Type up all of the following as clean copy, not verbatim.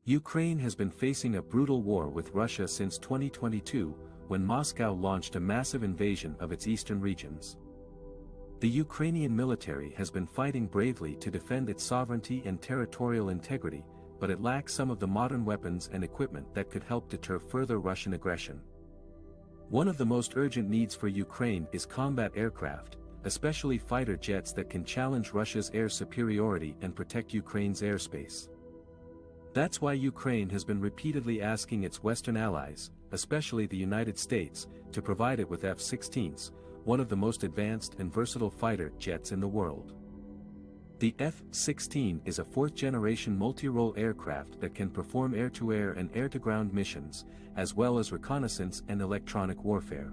Ukraine has been facing a brutal war with Russia since 2022, when Moscow launched a massive invasion of its eastern regions. The Ukrainian military has been fighting bravely to defend its sovereignty and territorial integrity, but it lacks some of the modern weapons and equipment that could help deter further Russian aggression. One of the most urgent needs for Ukraine is combat aircraft, especially fighter jets that can challenge Russia's air superiority and protect Ukraine's airspace. That's why Ukraine has been repeatedly asking its Western allies, especially the United States, to provide it with F-16s, one of the most advanced and versatile fighter jets in the world. The F-16 is a fourth-generation multi-role aircraft that can perform air-to-air and air-to-ground missions, as well as reconnaissance and electronic warfare.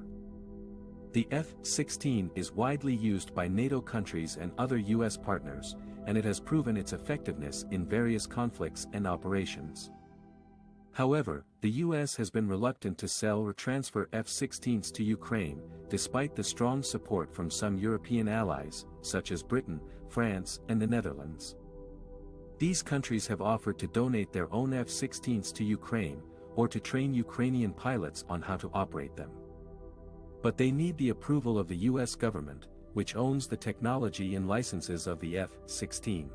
The F-16 is widely used by NATO countries and other U.S. partners, and it has proven its effectiveness in various conflicts and operations. However, the U.S. has been reluctant to sell or transfer F-16s to Ukraine, despite the strong support from some European allies, such as Britain, France, and the Netherlands. These countries have offered to donate their own F-16s to Ukraine, or to train Ukrainian pilots on how to operate them. But they need the approval of the U.S. government, which owns the technology and licenses of the F-16.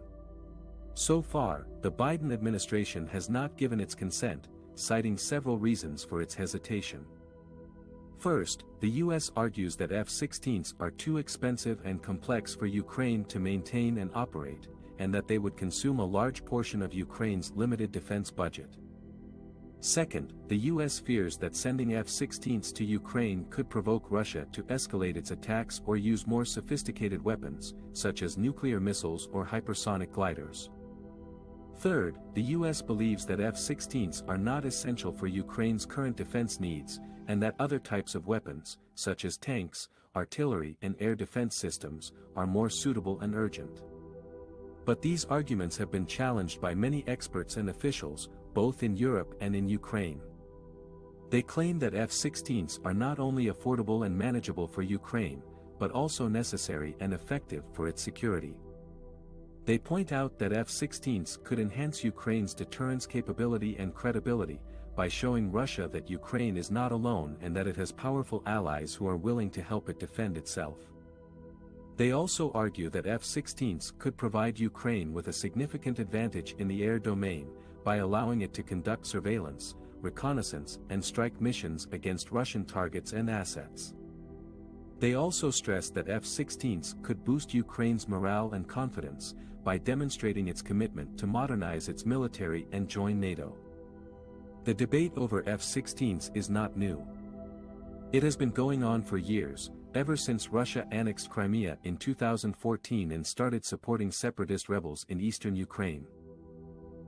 So far, the Biden administration has not given its consent, citing several reasons for its hesitation. First, the U.S. argues that F-16s are too expensive and complex for Ukraine to maintain and operate, and that they would consume a large portion of Ukraine's limited defense budget. Second, the U.S. fears that sending F-16s to Ukraine could provoke Russia to escalate its attacks or use more sophisticated weapons, such as nuclear missiles or hypersonic gliders. Third, the U.S. believes that F-16s are not essential for Ukraine's current defense needs, and that other types of weapons, such as tanks, artillery and air defense systems, are more suitable and urgent. But these arguments have been challenged by many experts and officials, both in Europe and in Ukraine. They claim that F-16s are not only affordable and manageable for Ukraine, but also necessary and effective for its security. They point out that F-16s could enhance Ukraine's deterrence capability and credibility, by showing Russia that Ukraine is not alone and that it has powerful allies who are willing to help it defend itself. They also argue that F-16s could provide Ukraine with a significant advantage in the air domain, by allowing it to conduct surveillance, reconnaissance and strike missions against Russian targets and assets. They also stress that F-16s could boost Ukraine's morale and confidence, by demonstrating its commitment to modernize its military and join NATO. The debate over F-16s is not new. It has been going on for years, ever since Russia annexed Crimea in 2014 and started supporting separatist rebels in eastern Ukraine.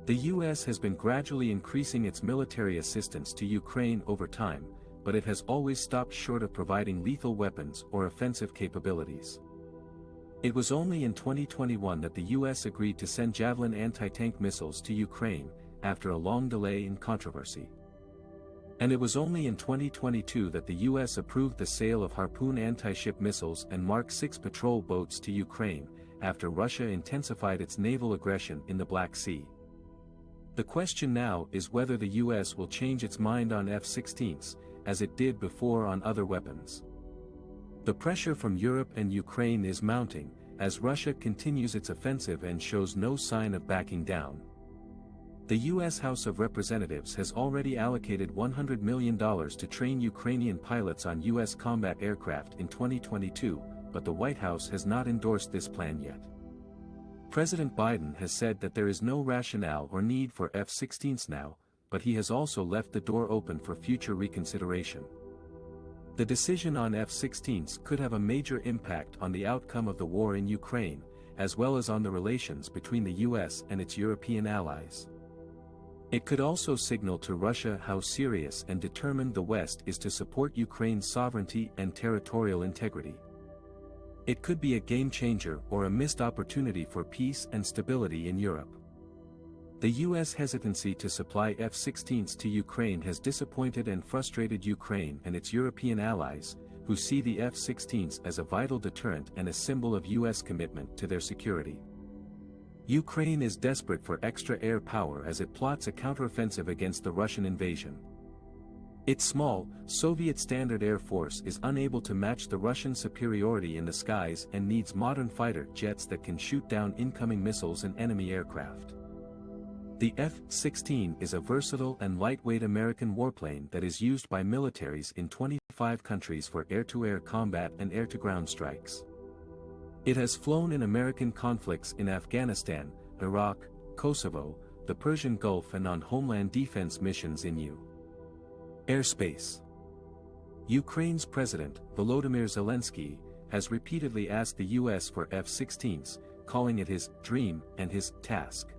The U.S. has been gradually increasing its military assistance to Ukraine over time, but it has always stopped short of providing lethal weapons or offensive capabilities. It was only in 2021 that the U.S. agreed to send Javelin anti-tank missiles to Ukraine, after a long delay and controversy. And it was only in 2022 that the U.S. approved the sale of Harpoon anti-ship missiles and Mark 6 patrol boats to Ukraine, after Russia intensified its naval aggression in the Black Sea. The question now is whether the U.S. will change its mind on F-16s, as it did before on other weapons. The pressure from Europe and Ukraine is mounting, as Russia continues its offensive and shows no sign of backing down. The U.S. House of Representatives has already allocated $100 million to train Ukrainian pilots on U.S. combat aircraft in 2022, but the White House has not endorsed this plan yet. President Biden has said that there is no rationale or need for F-16s now, but he has also left the door open for future reconsideration. The decision on F-16s could have a major impact on the outcome of the war in Ukraine, as well as on the relations between the U.S. and its European allies. It could also signal to Russia how serious and determined the West is to support Ukraine's sovereignty and territorial integrity. It could be a game-changer or a missed opportunity for peace and stability in Europe. The U.S. hesitancy to supply F-16s to Ukraine has disappointed and frustrated Ukraine and its European allies, who see the F-16s as a vital deterrent and a symbol of U.S. commitment to their security. Ukraine is desperate for extra air power as it plots a counteroffensive against the Russian invasion. Its small, Soviet Standard Air Force is unable to match the Russian superiority in the skies and needs modern fighter jets that can shoot down incoming missiles and enemy aircraft. The F-16 is a versatile and lightweight American warplane that is used by militaries in 25 countries for air-to-air combat and air-to-ground strikes. It has flown in American conflicts in Afghanistan, Iraq, Kosovo, the Persian Gulf and on homeland defense missions in U.S. airspace. Ukraine's President, Volodymyr Zelensky, has repeatedly asked the U.S. for F-16s, calling it his dream and his task.